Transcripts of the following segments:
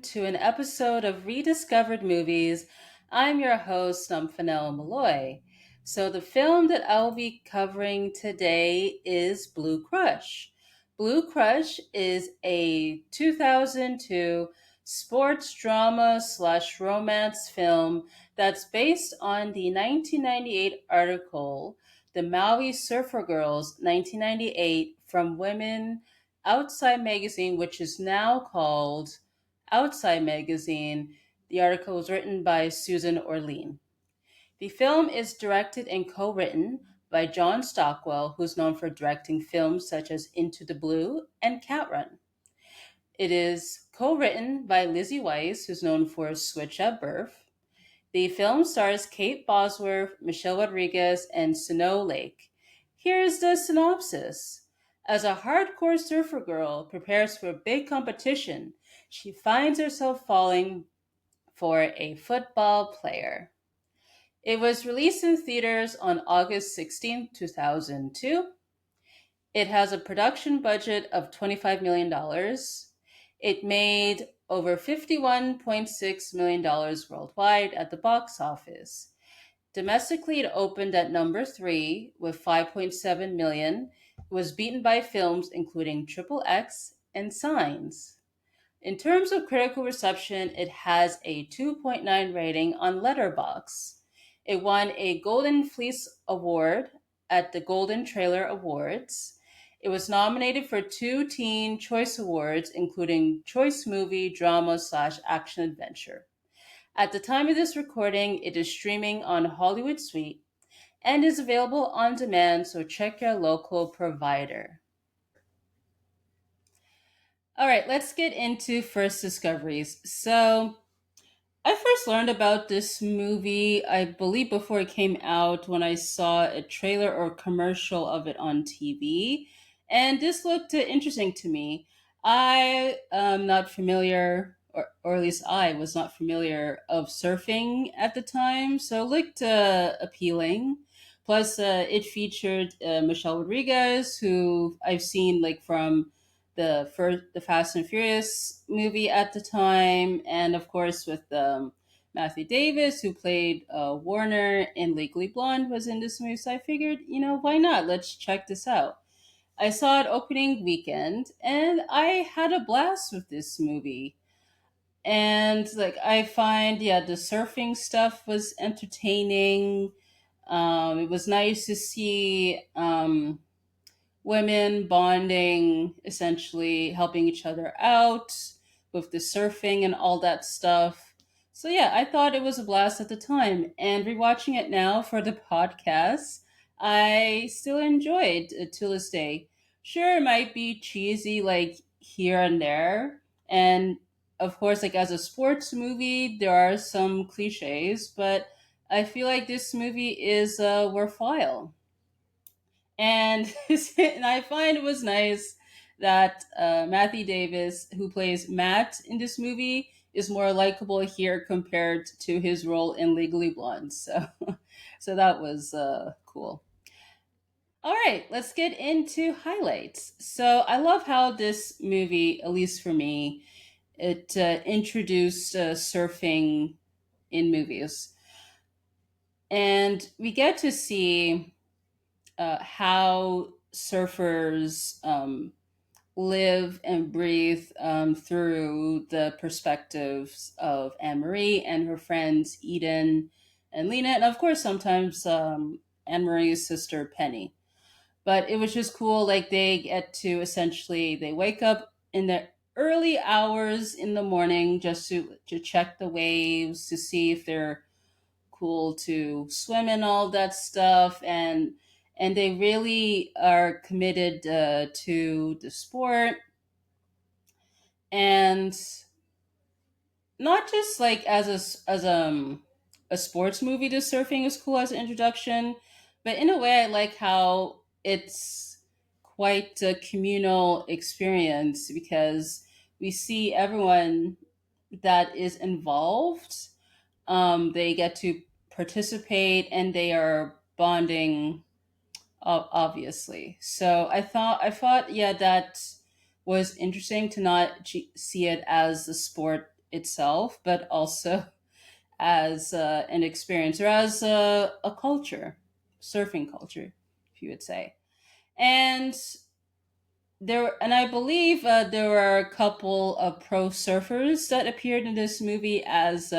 to an episode of Rediscovered Movies. I'm your host, Nomfanelo Malloy. So, the film that I'll be covering today is Blue Crush. Blue Crush is a 2002 sports drama slash romance film that's based on the 1998 article, The Maui Surfer Girls 1998 from Women Outside Magazine, which is now called Outside Magazine. The article was written by Susan Orlean. The film is directed and co written by John Stockwell, who's known for directing films such as Into the Blue and Cat Run. It is co written by Lizzie Weiss, who's known for Switch at Birth. The film stars Kate Bosworth, Michelle Rodriguez, and Sanoe Lake. Here's the synopsis. As a hardcore surfer girl prepares for a big competition, she finds herself falling for a football player. It was released in theaters on August 16, 2002. It has a production budget of $25 million. Dollars. It made over $51.6 million dollars worldwide at the box office. Domestically, it opened at number 3 with 5.7 million. It was beaten by films including Triple X and Signs. In terms of critical reception, it has a 2.9 rating on Letterboxd. It won a Golden Fleece Award at the Golden Trailer Awards. It was nominated for 2 Teen Choice Awards, including Choice Movie, Drama slash Action Adventure. At the time of this recording, it is streaming on Hollywood Suite and is available on demand, so check your local provider. All right, let's get into first discoveries. So, I first learned about this movie, I believe, before it came out when I saw a trailer or commercial of it on TV. And this looked interesting to me. I am not familiar, or at least I was not familiar of surfing at the time, so it looked appealing. Plus, it featured Michelle Rodriguez, who I've seen like from the Fast and Furious movie at the time, and of course with Matthew Davis, who played Warner in Legally Blonde, was in this movie. So I figured, why not? Let's check this out. I saw it opening weekend, and I had a blast with this movie. And like I find, yeah, the surfing stuff was entertaining. It was nice to see. Women bonding, essentially helping each other out with the surfing and all that stuff. So yeah, I thought it was a blast at the time, and rewatching it now for the podcast, I still enjoyed it to this day. Sure, it might be cheesy like here and there, and of course, like as a sports movie, there are some cliches, but I feel like this movie is worthwhile. And and I find it was nice that Matthew Davis, who plays Matt in this movie, is more likable here compared to his role in Legally Blonde. So, so that was cool. All right, let's get into highlights. So I love how this movie, at least for me, it introduced surfing in movies, and we get to see how surfers live and breathe through the perspectives of Anne Marie and her friends Eden and Lena, and of course sometimes Anne Marie's sister Penny. But it was just cool. Like they get to essentially they wake up in the early hours in the morning just to check the waves to see if they're cool to swim and all that stuff, and they really are committed to the sport, and not just like as a sports movie. The surfing is cool as an introduction, but in a way I like how it's quite a communal experience because we see everyone that is involved. They get to participate and they are bonding, obviously. So I thought, yeah, that was interesting to not see it as a sport itself, but also as an experience or as a culture, surfing culture, if you would say. And and I believe there were a couple of pro surfers that appeared in this movie as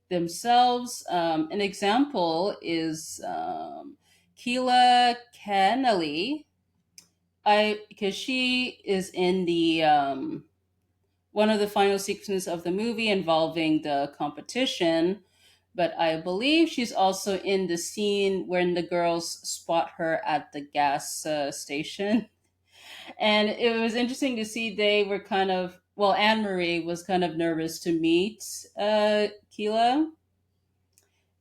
themselves. An example is Keela Kennelly. I because she is in the one of the final sequences of the movie involving the competition, but I believe she's also in the scene when the girls spot her at the gas station. And it was interesting to see they were kind of, well, Anne Marie was kind of nervous to meet Keela,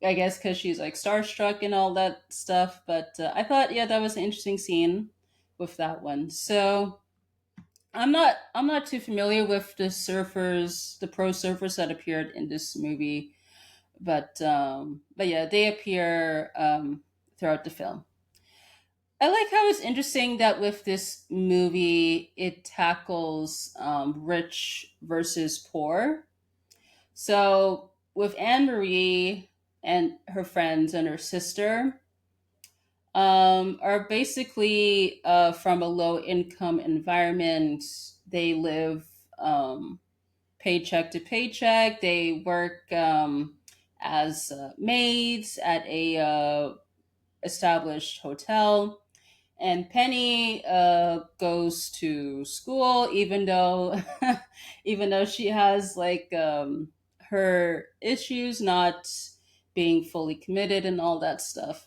I guess because she's like starstruck and all that stuff. But I thought, yeah, that was an interesting scene with that one. So I'm not too familiar with the surfers, the pro surfers that appeared in this movie, but yeah, they appear throughout the film. I like how it's interesting that with this movie, it tackles rich versus poor. So with Anne Marie and her friends and her sister, are basically from a low income environment. They live paycheck to paycheck. They work as maids at a established hotel. And Penny goes to school, even though even though she has like her issues, not being fully committed and all that stuff.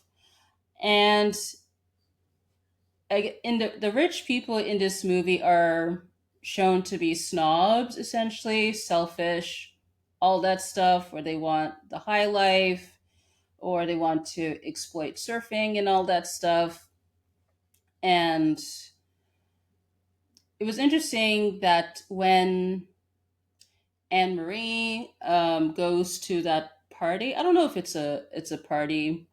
And in the rich people in this movie are shown to be snobs, essentially selfish, all that stuff, where they want the high life or they want to exploit surfing and all that stuff. And it was interesting that when Anne Marie goes to that party, I don't know if it's a party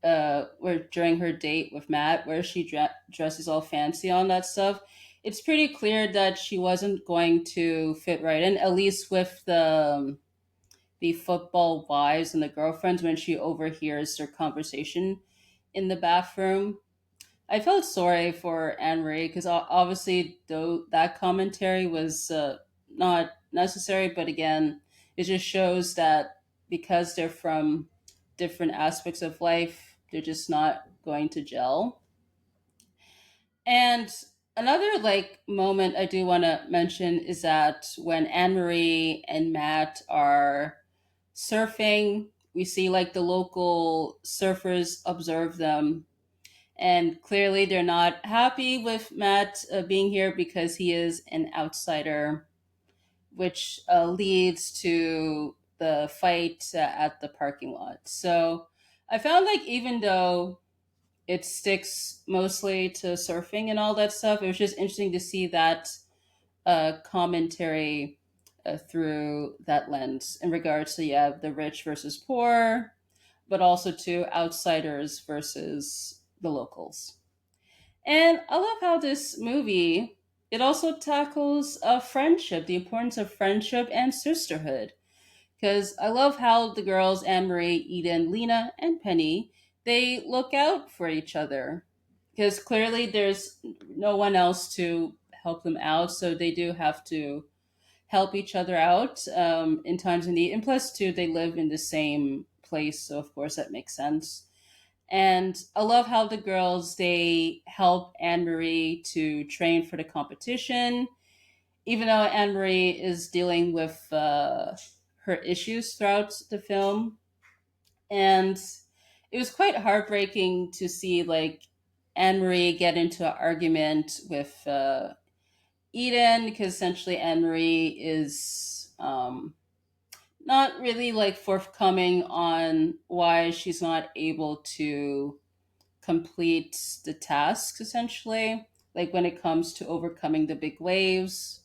where during her date with Matt, where she dresses all fancy on that stuff. It's pretty clear that she wasn't going to fit right in, at least with the football wives and the girlfriends when she overhears their conversation in the bathroom. I felt sorry for Anne Marie because obviously, though that commentary was not necessary, but again, it just shows that because they're from different aspects of life, they're just not going to gel. And another like moment I do want to mention is that when Anne Marie and Matt are surfing, we see like the local surfers observe them, and clearly they're not happy with Matt being here because he is an outsider, which leads to the fight at the parking lot. So I found like even though it sticks mostly to surfing and all that stuff, it was just interesting to see that commentary through that lens in regards to, yeah, the rich versus poor, but also to outsiders versus the locals. And I love how this movie, it also tackles friendship, the importance of friendship and sisterhood. Because I love how the girls, Anne Marie, Eden, Lena, and Penny, they look out for each other. Because clearly there's no one else to help them out, so they do have to help each other out in times of need. And plus, too, they live in the same place, so of course that makes sense. And I love how the girls they help Anne Marie to train for the competition, even though Anne Marie is dealing with her issues throughout the film. And it was quite heartbreaking to see like Anne Marie get into an argument with Eden because essentially Anne Marie is not really like forthcoming on why she's not able to complete the tasks essentially, like when it comes to overcoming the big waves.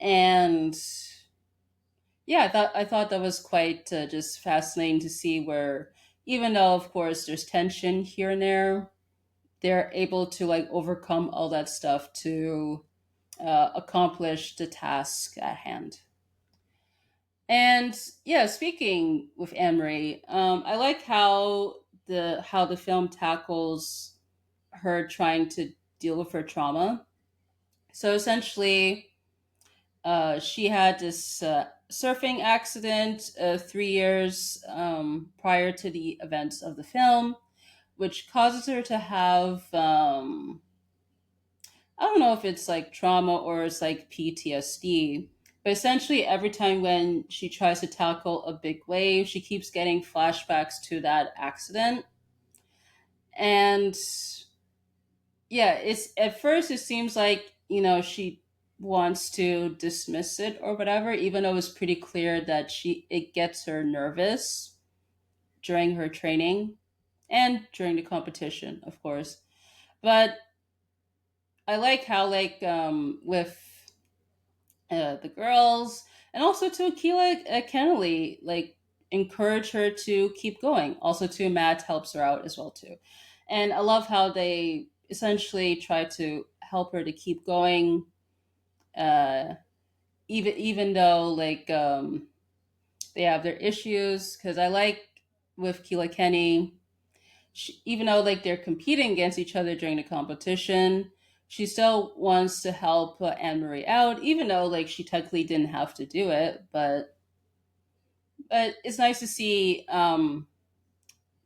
And yeah, I thought that was quite just fascinating to see where, even though of course there's tension here and there, they're able to like overcome all that stuff to accomplish the task at hand. And yeah, speaking with Anne Marie, I like how the film tackles her trying to deal with her trauma. So essentially, she had this surfing accident 3 years prior to the events of the film, which causes her to have I don't know if it's like trauma or it's like PTSD. But essentially, every time when she tries to tackle a big wave, she keeps getting flashbacks to that accident. And yeah, it's at first it seems like, she wants to dismiss it or whatever, even though it's pretty clear that it gets her nervous during her training and during the competition, of course. But I like how, like, with the girls, and also to Akila Kennelly, like, encourage her to keep going. Also, to Matt helps her out as well too, and I love how they essentially try to help her to keep going, uh, even though, like, they have their issues. Because I like with Keela Kenny, even though, like, they're competing against each other during the competition, she still wants to help Anne Marie out, even though, like, she technically didn't have to do it. But it's nice to see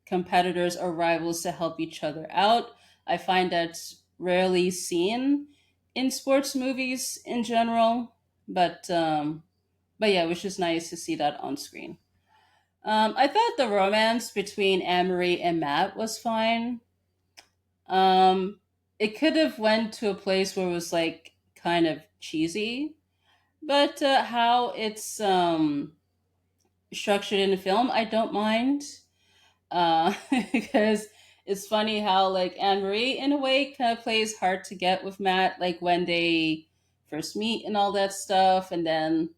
competitors or rivals to help each other out. I find that's rarely seen in sports movies in general, but yeah, it was just nice to see that on screen. I thought the romance between Anne Marie and Matt was fine. Um, it could have went to a place where it was like kind of cheesy, but how it's structured in the film, I don't mind. Because it's funny how, like, Anne Marie in a way kind of plays hard to get with Matt, like when they first meet and all that stuff, and then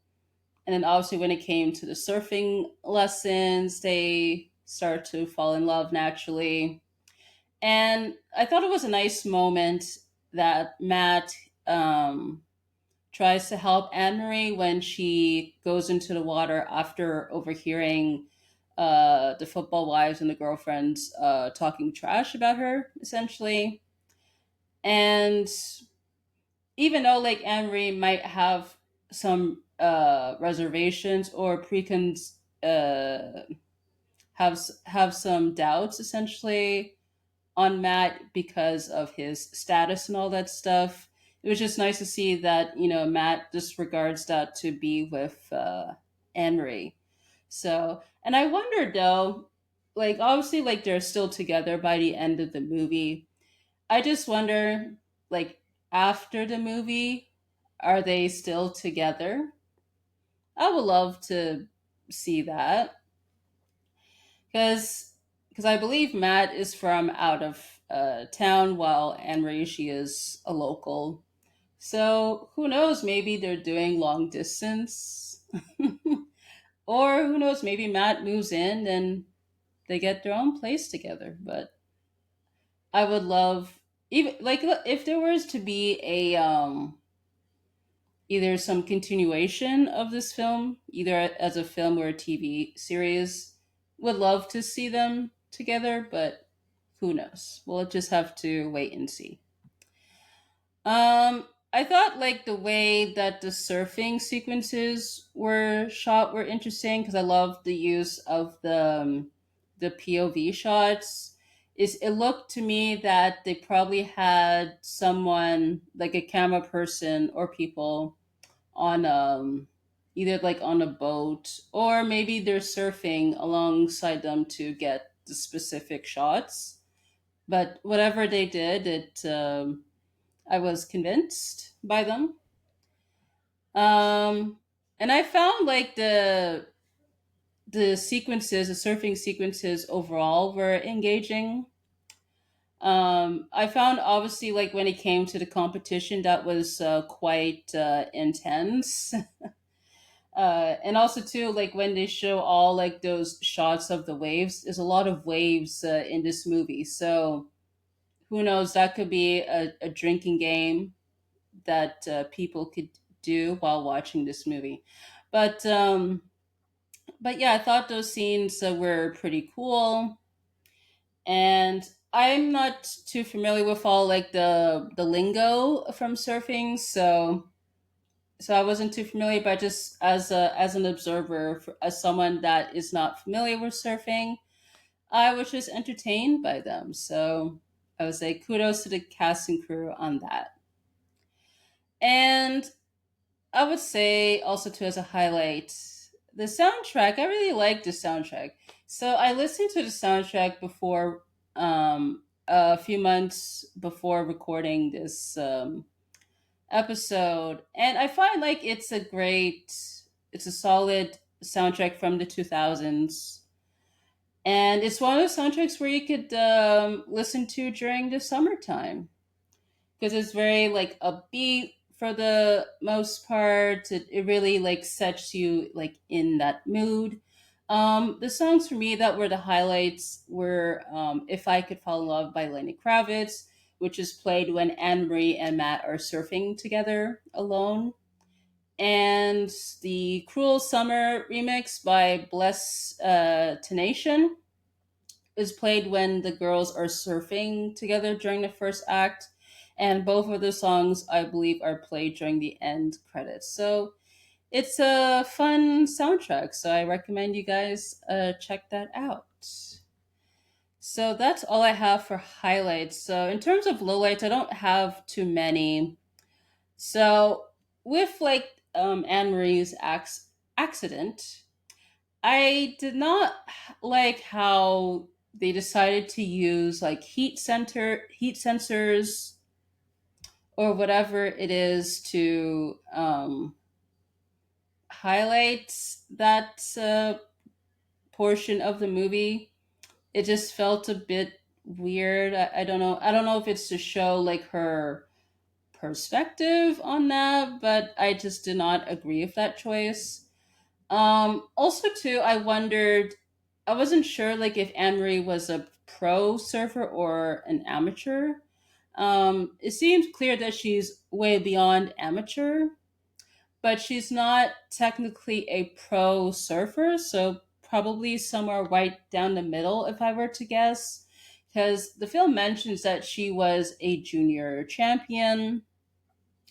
obviously when it came to the surfing lessons, they start to fall in love naturally. And I thought it was a nice moment that Matt um, tries to help Anne Marie when she goes into the water after overhearing the football wives and the girlfriends talking trash about her, essentially. And even though, like, Anne Marie might have some reservations or have some doubts, essentially, on Matt because of his status and all that stuff. It was just nice to see that, Matt disregards that to be with Anne Marie. So, and I wondered though, like, obviously, like, they're still together by the end of the movie. I just wonder, like, after the movie, are they still together? I would love to see that, because I believe Matt is from out of town, while Anne Marie, she is a local. So who knows? Maybe they're doing long distance, or who knows? Maybe Matt moves in and they get their own place together. But I would love, even like, if there was to be a either some continuation of this film, either as a film or a TV series. Would love to see them together, but who knows? We'll just have to wait and see. I thought, like, the way that the surfing sequences were shot were interesting, because I love the use of the POV shots. It looked to me that they probably had someone, like a camera person or people, on either like on a boat, or maybe they're surfing alongside them to get the specific shots. But whatever they did, it I was convinced by them. Um, and I found, like, the sequences, the surfing sequences overall were engaging. I found, obviously, like, when it came to the competition, that was quite intense. And also too, like, when they show all, like, those shots of the waves, there's a lot of waves in this movie. So who knows, that could be a drinking game that people could do while watching this movie. But But yeah, I thought those scenes were pretty cool. And I'm not too familiar with all like the lingo from surfing, so I wasn't too familiar. But just as an observer, as someone that is not familiar with surfing, I was just entertained by them. So I would say kudos to the cast and crew on that. And I would say also too as a highlight, the soundtrack. I really like the soundtrack. So I listened to the soundtrack before, a few months before recording this episode, and I find like it's a solid soundtrack from the 2000s, and it's one of those soundtracks where you could listen to during the summertime because it's very like upbeat for the most part. It really like sets you like in that mood. The songs for me that were the highlights were "If I Could Fall in Love" by Lenny Kravitz, which is played when Anne Marie and Matt are surfing together alone, and the "Cruel Summer" remix by Bless Tenation is played when the girls are surfing together during the first act, and both of the songs I believe are played during the end credits. So it's a fun soundtrack, so I recommend you guys check that out. So that's all I have for highlights. So in terms of lowlights, I don't have too many. So with like Anne Marie's accident, I did not like how they decided to use like heat sensors or whatever it is to highlight that portion of the movie. It just felt a bit weird. I don't know. I don't know if it's to show like her perspective on that, but I just did not agree with that choice. Also, too, I wondered, I wasn't sure like if Anne Marie was a pro surfer or an amateur. It seems clear that she's way beyond amateur, but she's not technically a pro surfer, so probably somewhere right down the middle, if I were to guess. Because the film mentions that she was a junior champion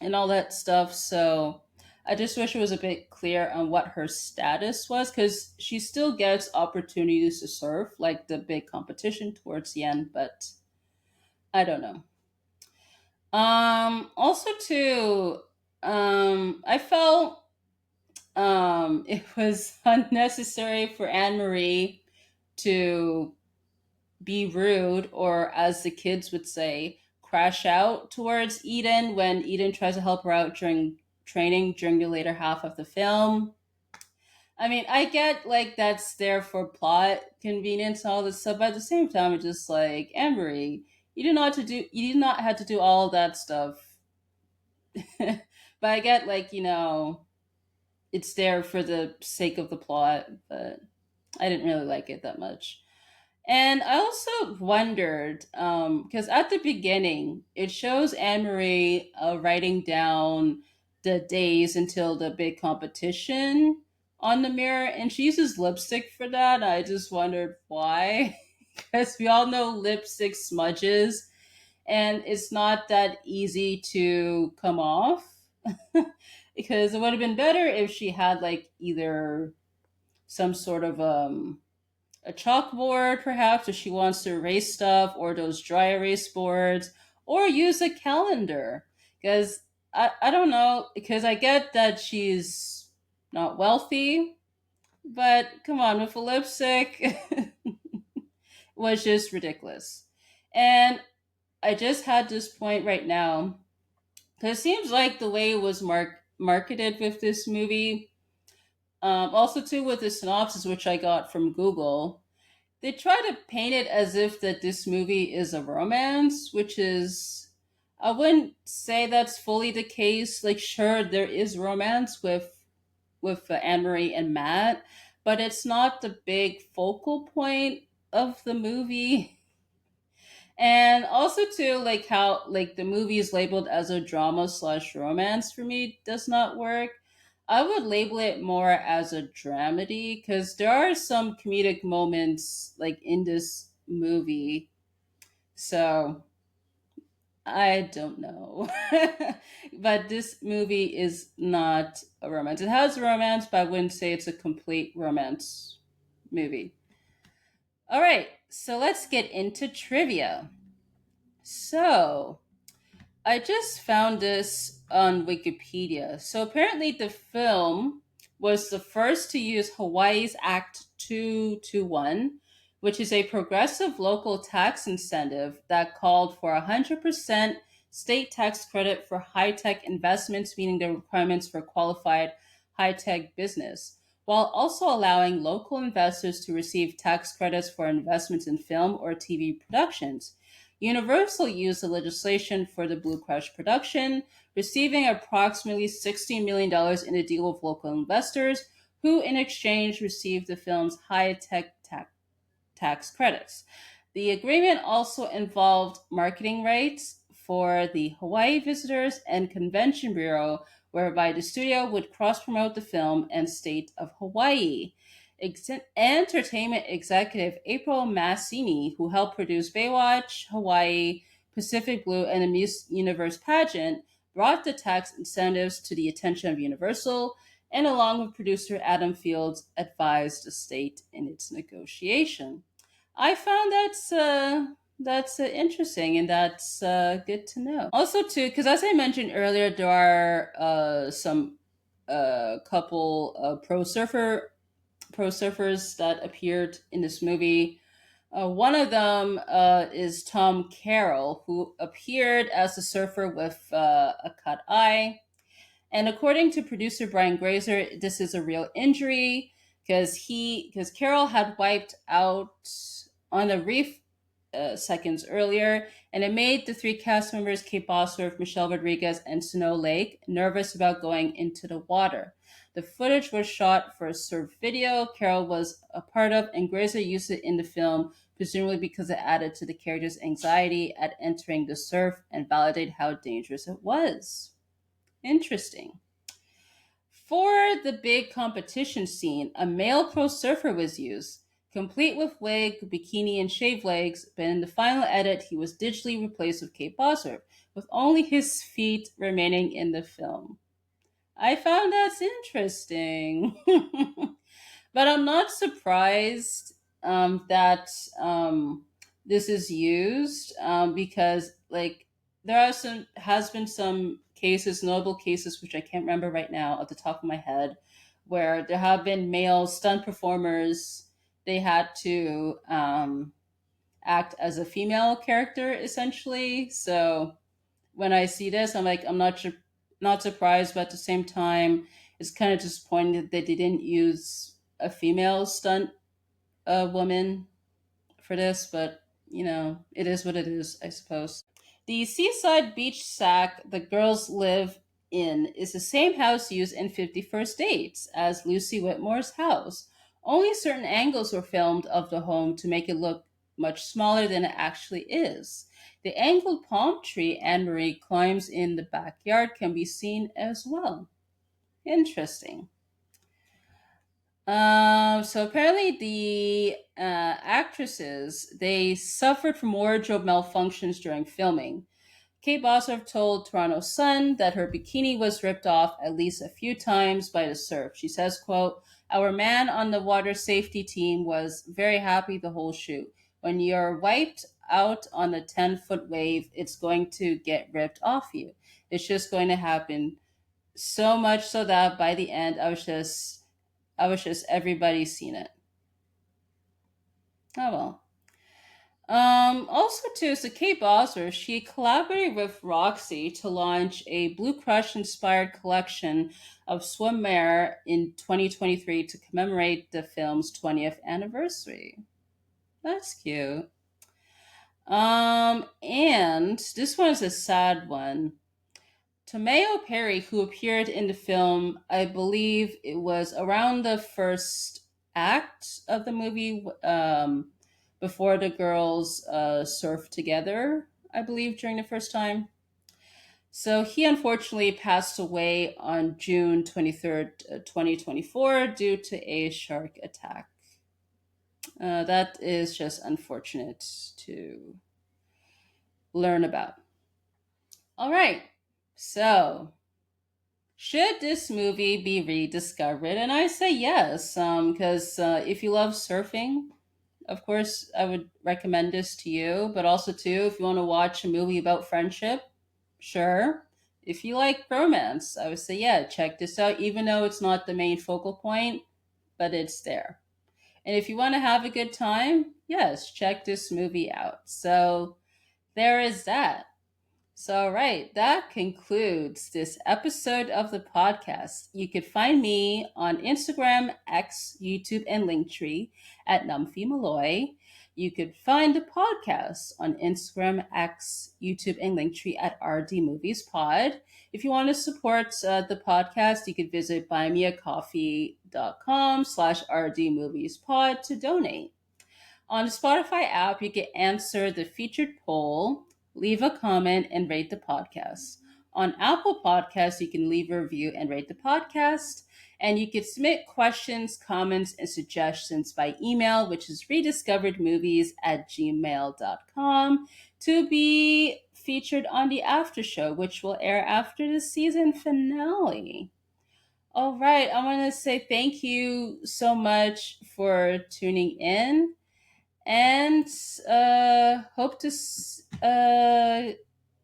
and all that stuff. So I just wish it was a bit clear on what her status was because she still gets opportunities to surf, like the big competition towards the end, but I don't know. Also, too, I felt it was unnecessary for Anne Marie to be rude, or as the kids would say, crash out towards Eden when Eden tries to help her out during training during the later half of the film. I mean, I get like that's there for plot convenience and all this stuff, but at the same time, it's just like Emery, you did not have to do all that stuff. But I get like it's there for the sake of the plot, but I didn't really like it that much. And I also wondered, because at the beginning, it shows Anne Marie writing down the days until the big competition on the mirror, and she uses lipstick for that. I just wondered why, because we all know lipstick smudges, and it's not that easy to come off. Because it would have been better if she had like either some sort of a chalkboard, perhaps, if she wants to erase stuff, or those dry erase boards, or use a calendar. Because I don't know, because I get that she's not wealthy, but come on, with a lipstick, was just ridiculous. And I just had this point right now, because it seems like the way it was marketed with this movie, also too with the synopsis, which I got from Google, they try to paint it as if that this movie is a romance, which is I wouldn't say that's fully the case. Like, sure, there is romance with Anne Marie and Matt, but it's not the big focal point of the movie. And also too, like how like the movie is labeled as a drama slash romance for me does not work. I would label it more as a dramedy because there are some comedic moments like in this movie. So I don't know. But this movie is not a romance. It has romance, but I wouldn't say it's a complete romance movie. All right, so let's get into trivia. So, I just found this on Wikipedia. So apparently, the film was the first to use Hawaii's Act 221, which is a progressive local tax incentive that called for 100% state tax credit for high tech investments, meeting the requirements for qualified high tech business, while also allowing local investors to receive tax credits for investments in film or TV productions. Universal used the legislation for the Blue Crush production, receiving approximately $16 million in a deal with local investors, who in exchange received the film's high tech tax credits. The agreement also involved marketing rights for the Hawaii Visitors and Convention Bureau, whereby the studio would cross promote the film and state of Hawaii. Entertainment executive April Massini, who helped produce Baywatch, Hawaii, Pacific Blue, and the Miss Universe pageant, brought the tax incentives to the attention of Universal, and along with producer Adam Fields, advised the state in its negotiation. I found that's interesting, and that's good to know. Also, too, because as I mentioned earlier, there are some couple pro surfers that appeared in this movie. One of them is Tom Carroll, who appeared as a surfer with a cut eye. And according to producer Brian Grazer, this is a real injury because Carroll had wiped out on the reef seconds earlier, and it made the three cast members, Kate Bosworth, Michelle Rodriguez, and Sanoe Lake, nervous about going into the water. The footage was shot for a surf video Carroll was a part of, and Grazer used it in the film, presumably because it added to the character's anxiety at entering the surf and validated how dangerous it was. Interesting. For the big competition scene, a male pro surfer was used, complete with wig, bikini, and shaved legs, but in the final edit, he was digitally replaced with Kate Bosworth, with only his feet remaining in the film. I found that's interesting. But I'm not surprised that this is used because, like, there are some has been some cases, notable cases, which I can't remember right now off the top of my head, where there have been male stunt performers. They had to act as a female character essentially. So when I see this, I'm like, not surprised, but at the same time, it's kind of disappointing that they didn't use a female stunt woman for this. But it is what it is, I suppose. The seaside beach shack the girls live in is the same house used in 51st Dates as Lucy Whitmore's house. Only certain angles were filmed of the home to make it look much smaller than it actually is. The angled palm tree Anne Marie climbs in the backyard can be seen as well. Interesting. So apparently the actresses they suffered from wardrobe malfunctions during filming. Kate Bosworth told Toronto Sun that her bikini was ripped off at least a few times by the surf. She says, quote, "Our man on the water safety team was very happy the whole shoot. When you're wiped out on a 10-foot wave, it's going to get ripped off you. It's just going to happen. So much so that by the end, I was just everybody's seen it." Oh well. Also too, so Kate Bosworth, she collaborated with Roxy to launch a Blue Crush inspired collection of swimwear in 2023 to commemorate the film's 20th anniversary. That's cute. And this one's a sad one. Tomeo Perry, who appeared in the film, I believe it was around the first act of the movie, before the girls surfed together, I believe, during the first time. So he unfortunately passed away on June 23rd, 2024, due to a shark attack. That is just unfortunate to learn about. All right. So, should this movie be rediscovered? And I say yes, because if you love surfing, of course, I would recommend this to you. But also, too, if you want to watch a movie about friendship, sure. If you like romance, I would say, yeah, check this out, even though it's not the main focal point, but it's there. And if you want to have a good time, yes, check this movie out. So there is that. So, right, that concludes this episode of the podcast. You could find me on Instagram, X, YouTube, and Linktree at Nomfanelo. You could find the podcast on Instagram, X, YouTube, and Linktree at RD Movies Pod. If you want to support the podcast, you could visit buymeacoffee.com/RD Movies Pod to donate. On the Spotify app, you can answer the featured poll, leave a comment, and rate the podcast. On Apple Podcasts, you can leave a review and rate the podcast. And you can submit questions, comments, and suggestions by email, which is rediscoveredmovies@gmail.com, to be featured on the after show, which will air after the season finale. All right, I want to say thank you so much for tuning in, and hope to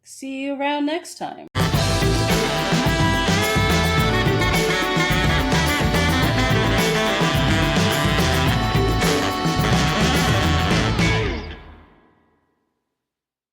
see you around next time.